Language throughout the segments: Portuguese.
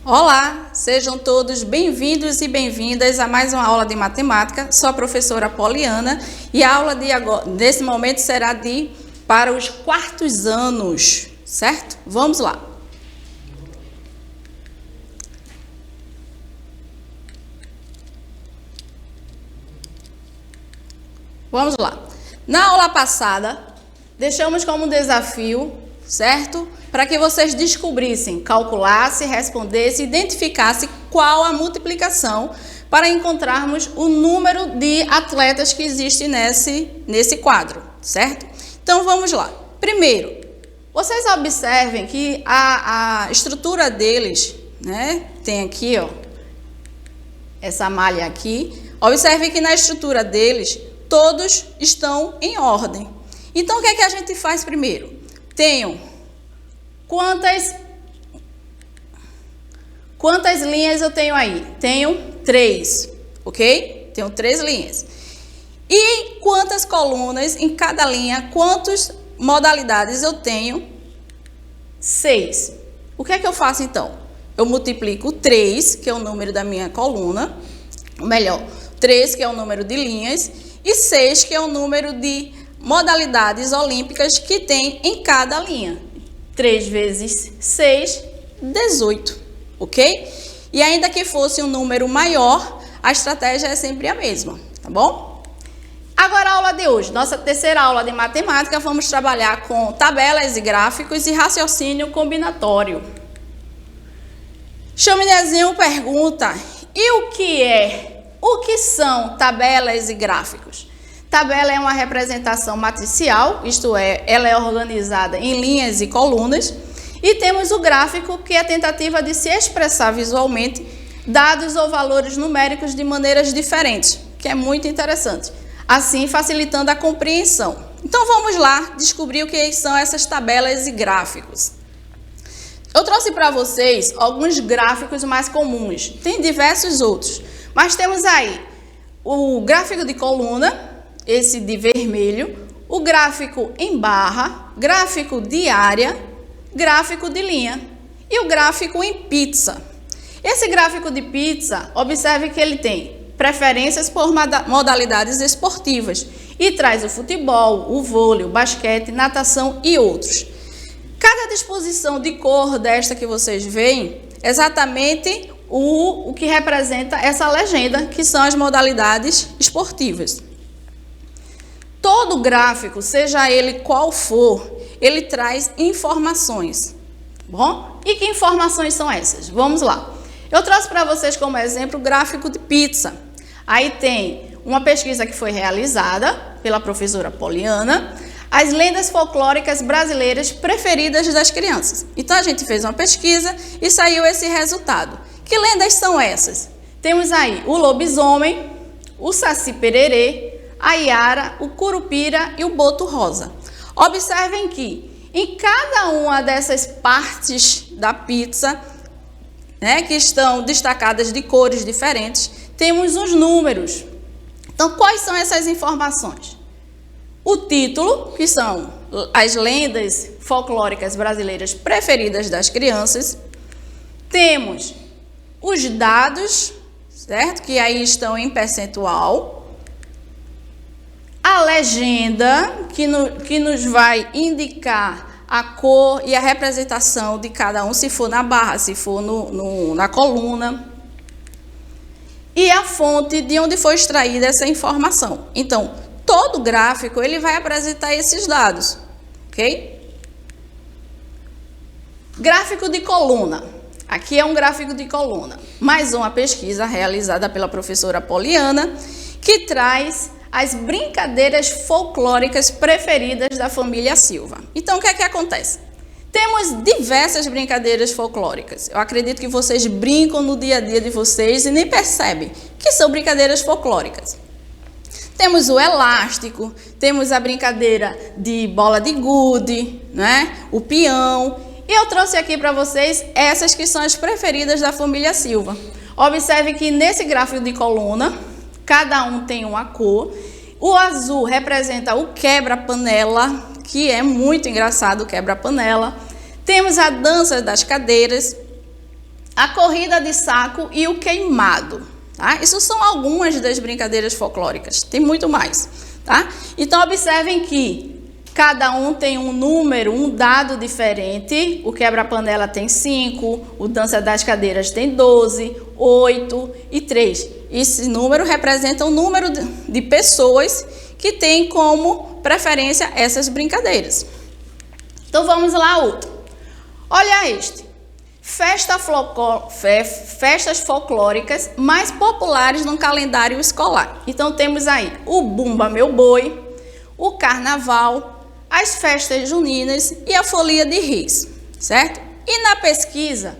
Olá, sejam todos bem-vindos e bem-vindas a mais uma aula de matemática. Sou a professora Poliana e a aula desse momento será para os quartos anos, certo? Vamos lá. Vamos lá. Na aula passada, deixamos como desafio, certo? Para que vocês descobrissem, calculassem, respondessem, identificassem qual a multiplicação para encontrarmos o número de atletas que existe nesse quadro, certo? Então, vamos lá. Primeiro, vocês observem que a estrutura deles, né? Tem aqui, ó, essa malha aqui. Observem que na estrutura deles, todos estão em ordem. Então, o que é que a gente faz primeiro? Tenho Quantas linhas eu tenho aí? Tenho 3, ok? Tenho 3 linhas. E quantas colunas em cada linha? Quantas modalidades eu tenho? 6. O que é que eu faço então? Eu multiplico 3, que é o número da minha coluna, ou melhor, 3, que é o número de linhas, e 6, que é o número de modalidades olímpicas que tem em cada linha. 3 vezes 6, 18, ok? E ainda que fosse um número maior, a estratégia é sempre a mesma, tá bom? Agora a aula de hoje, nossa terceira aula de matemática, vamos trabalhar com tabelas e gráficos e raciocínio combinatório. Chaminézinho pergunta, e o que são tabelas e gráficos? Tabela é uma representação matricial, isto é, ela é organizada em linhas e colunas. E temos o gráfico, que é a tentativa de se expressar visualmente dados ou valores numéricos de maneiras diferentes, que é muito interessante, assim facilitando a compreensão. Então vamos lá descobrir o que são essas tabelas e gráficos. Eu trouxe para vocês alguns gráficos mais comuns, tem diversos outros, mas temos aí o gráfico de coluna, esse de vermelho, o gráfico em barra, gráfico de área, gráfico de linha e o gráfico em pizza. Esse gráfico de pizza, observe que ele tem preferências por modalidades esportivas e traz o futebol, o vôlei, o basquete, natação e outros. Cada disposição de cor desta que vocês veem, exatamente o que representa essa legenda, que são as modalidades esportivas. Todo gráfico, seja ele qual for, ele traz informações, bom? E que informações são essas? Vamos lá. Eu trouxe para vocês como exemplo o gráfico de pizza. Aí tem uma pesquisa que foi realizada pela professora Poliana, as lendas folclóricas brasileiras preferidas das crianças. Então a gente fez uma pesquisa e saiu esse resultado. Que lendas são essas? Temos aí o lobisomem, o saci-pererê, a iara, o curupira e o boto rosa. Observem que em cada uma dessas partes da pizza, né, que estão destacadas de cores diferentes, temos os números. Então, quais são essas informações? O título, que são as lendas folclóricas brasileiras preferidas das crianças. Temos os dados, certo? Que aí estão em percentual. A legenda, que nos vai indicar a cor e a representação de cada um, se for na barra, se for na coluna. E a fonte de onde foi extraída essa informação. Então, todo gráfico ele vai apresentar esses dados, ok? Gráfico de coluna. Aqui é um gráfico de coluna. Mais uma pesquisa realizada pela professora Poliana, que traz as brincadeiras folclóricas preferidas da família Silva. Então, o que é que acontece? Temos diversas brincadeiras folclóricas. Eu acredito que vocês brincam no dia a dia de vocês e nem percebem que são brincadeiras folclóricas. Temos o elástico, temos a brincadeira de bola de gude, né? O peão. E eu trouxe aqui para vocês essas que são as preferidas da família Silva. Observe que nesse gráfico de coluna, cada um tem uma cor. O azul representa o quebra-panela, que é muito engraçado o quebra-panela. Temos a dança das cadeiras. a corrida de saco e o queimado, tá? Isso são algumas das brincadeiras folclóricas, tem muito mais, tá? Então, observem que cada um tem um número, um dado diferente. O quebra-panela tem 5, o dança das cadeiras tem 12, 8 e 3. Esse número representa o número de pessoas que têm como preferência essas brincadeiras. Então, vamos lá, outro. Olha este. Festas folclóricas mais populares no calendário escolar. Então, temos aí o Bumba Meu Boi, o Carnaval, as festas juninas e a folia de reis, certo? E na pesquisa,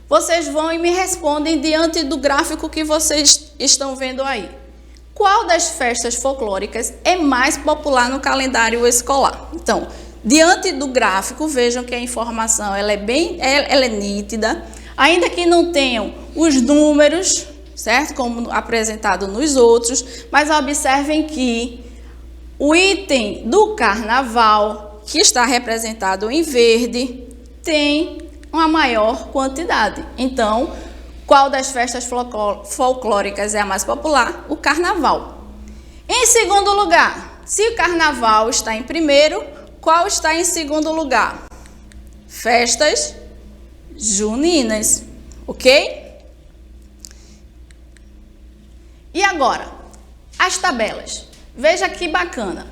vocês vão e me respondem diante do gráfico que vocês estão vendo aí. Qual das festas folclóricas é mais popular no calendário escolar? Então, diante do gráfico, vejam que a informação ela é nítida, ainda que não tenham os números, certo? Como apresentado nos outros, mas observem que o item do carnaval, que está representado em verde, tem uma maior quantidade. Então, qual das festas folclóricas é a mais popular? O carnaval. Em segundo lugar, se o carnaval está em primeiro, qual está em segundo lugar? Festas juninas, ok? E agora, as tabelas. Veja que bacana.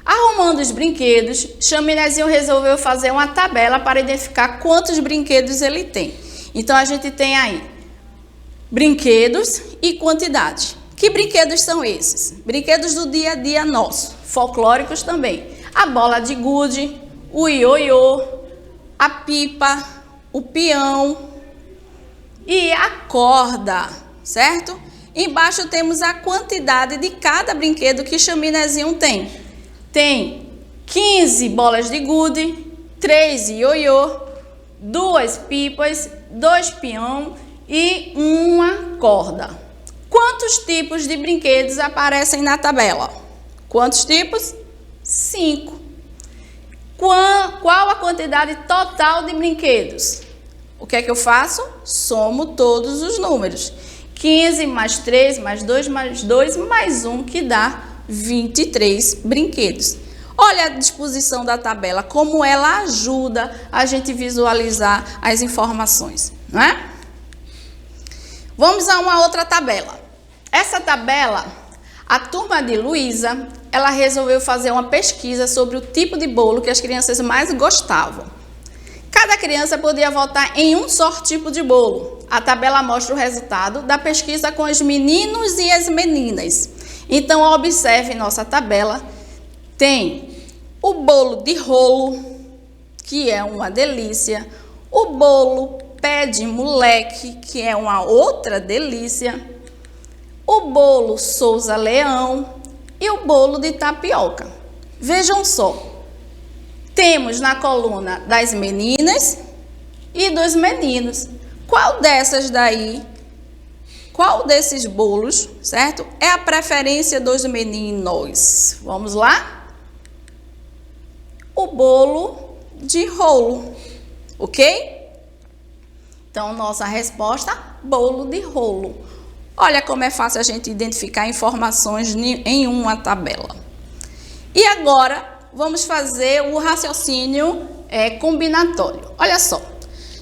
Arrumando os brinquedos, Chaminézinho resolveu fazer uma tabela para identificar quantos brinquedos ele tem. Então, a gente tem aí brinquedos e quantidade. Que brinquedos são esses? Brinquedos do dia a dia nosso, folclóricos também. A bola de gude, o ioiô, a pipa, o peão e a corda, certo? Embaixo temos a quantidade de cada brinquedo que Chaminézinho tem. Tem 15 bolas de gude, 3 ioiô, 2 pipas, 2 peão e uma corda. Quantos tipos de brinquedos aparecem na tabela? Quantos tipos? 5. Qual a quantidade total de brinquedos? O que é que eu faço? Somo todos os números. 15 mais 3 mais 2 mais 2 mais 1, que dá 23 brinquedos. Olha a disposição da tabela, como ela ajuda a gente visualizar as informações, não é? Vamos a uma outra tabela. Essa tabela, a turma de Luísa, ela resolveu fazer uma pesquisa sobre o tipo de bolo que as crianças mais gostavam. Cada criança podia votar em um só tipo de bolo. A tabela mostra o resultado da pesquisa com os meninos e as meninas. Então, observe nossa tabela. Tem o bolo de rolo, que é uma delícia. O bolo pé de moleque, que é uma outra delícia. O bolo Souza Leão e o bolo de tapioca. Vejam só. Temos na coluna das meninas e dos meninos. Qual dessas daí, qual desses bolos, certo? É a preferência dos meninos? Vamos lá? O bolo de rolo, ok? Então, nossa resposta, bolo de rolo. Olha como é fácil a gente identificar informações em uma tabela. E agora, vamos fazer o raciocínio combinatório. Olha só,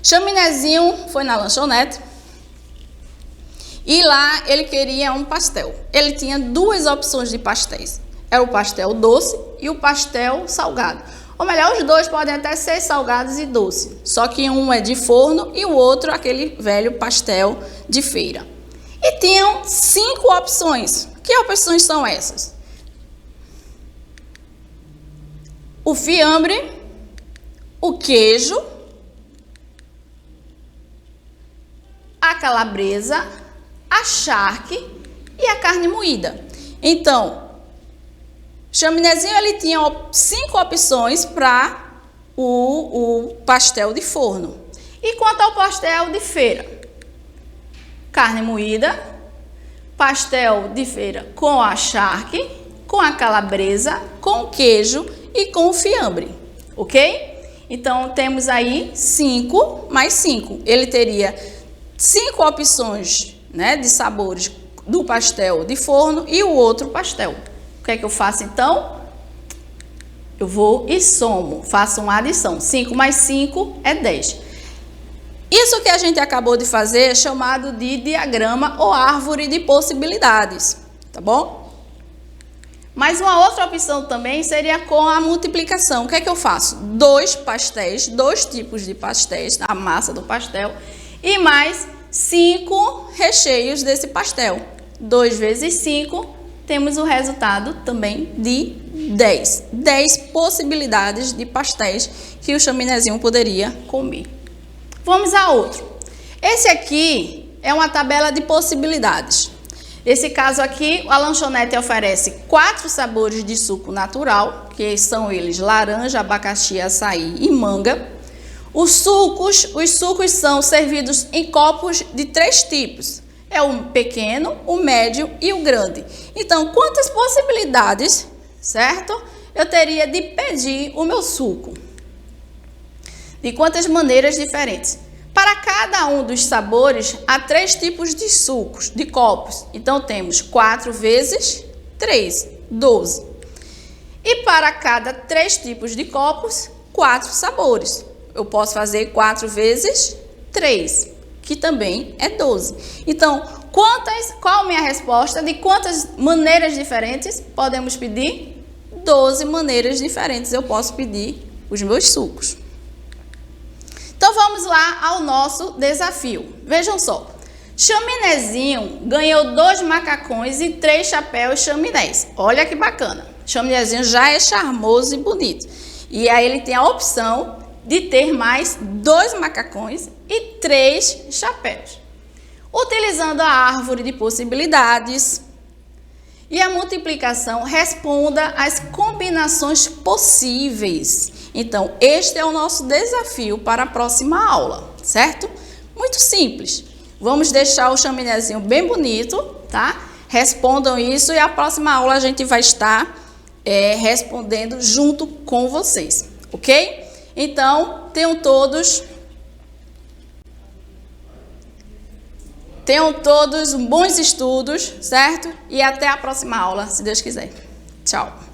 Chaminézinho foi na lanchonete e lá ele queria um pastel. Ele tinha duas opções de pastéis. Era o pastel doce e o pastel salgado. Ou melhor, os dois podem até ser salgados e doce. Só que um é de forno e o outro aquele velho pastel de feira. E tinham 5 opções. Que opções são essas? O fiambre, o queijo, a calabresa, a charque e a carne moída. Então, Chaminézinho ele tinha 5 opções para o pastel de forno. E quanto ao pastel de feira? Carne moída, pastel de feira com a charque, com a calabresa, com o queijo e com o fiambre, ok? Então, temos aí 5 mais 5. Ele teria 5 opções, né, de sabores do pastel de forno e o outro pastel. O que é que eu faço então? Eu vou e somo, faço uma adição. 5 mais 5 é 10. Isso que a gente acabou de fazer é chamado de diagrama ou árvore de possibilidades, tá bom? Mas uma outra opção também seria com a multiplicação. O que é que eu faço? 2 pastéis, 2 tipos de pastéis, a massa do pastel, e mais 5 recheios desse pastel. 2 vezes 5, temos o resultado também de 10. 10 possibilidades de pastéis que o chaminézinho poderia comer. Vamos a outro. Esse aqui é uma tabela de possibilidades. Nesse caso aqui, a lanchonete oferece 4 sabores de suco natural, que são eles laranja, abacaxi, açaí e manga. Os sucos são servidos em copos de 3 tipos. É o pequeno, o médio e o grande. Então, quantas possibilidades, certo? Eu teria de pedir o meu suco? De quantas maneiras diferentes? Para cada um dos sabores, há 3 tipos de sucos, de copos. Então, temos 4 vezes 3, 12. E para cada 3 tipos de copos, 4 sabores. Eu posso fazer 4 vezes 3, que também é 12. Então, qual a minha resposta? De quantas maneiras diferentes podemos pedir? 12 maneiras diferentes eu posso pedir os meus sucos. Então, vamos lá ao nosso desafio. Vejam só. Chaminézinho ganhou 2 macacões e 3 chapéus chaminés. Olha que bacana. Chaminézinho já é charmoso e bonito. E aí ele tem a opção de ter mais 2 macacões e 3 chapéus. Utilizando a árvore de possibilidades e a multiplicação, responda as combinações possíveis. Então, este é o nosso desafio para a próxima aula, certo? Muito simples. Vamos deixar o chaminézinho bem bonito, tá? Respondam isso e a próxima aula a gente vai estar respondendo junto com vocês, ok? Então, tenham todos bons estudos, certo? E até a próxima aula, se Deus quiser. Tchau!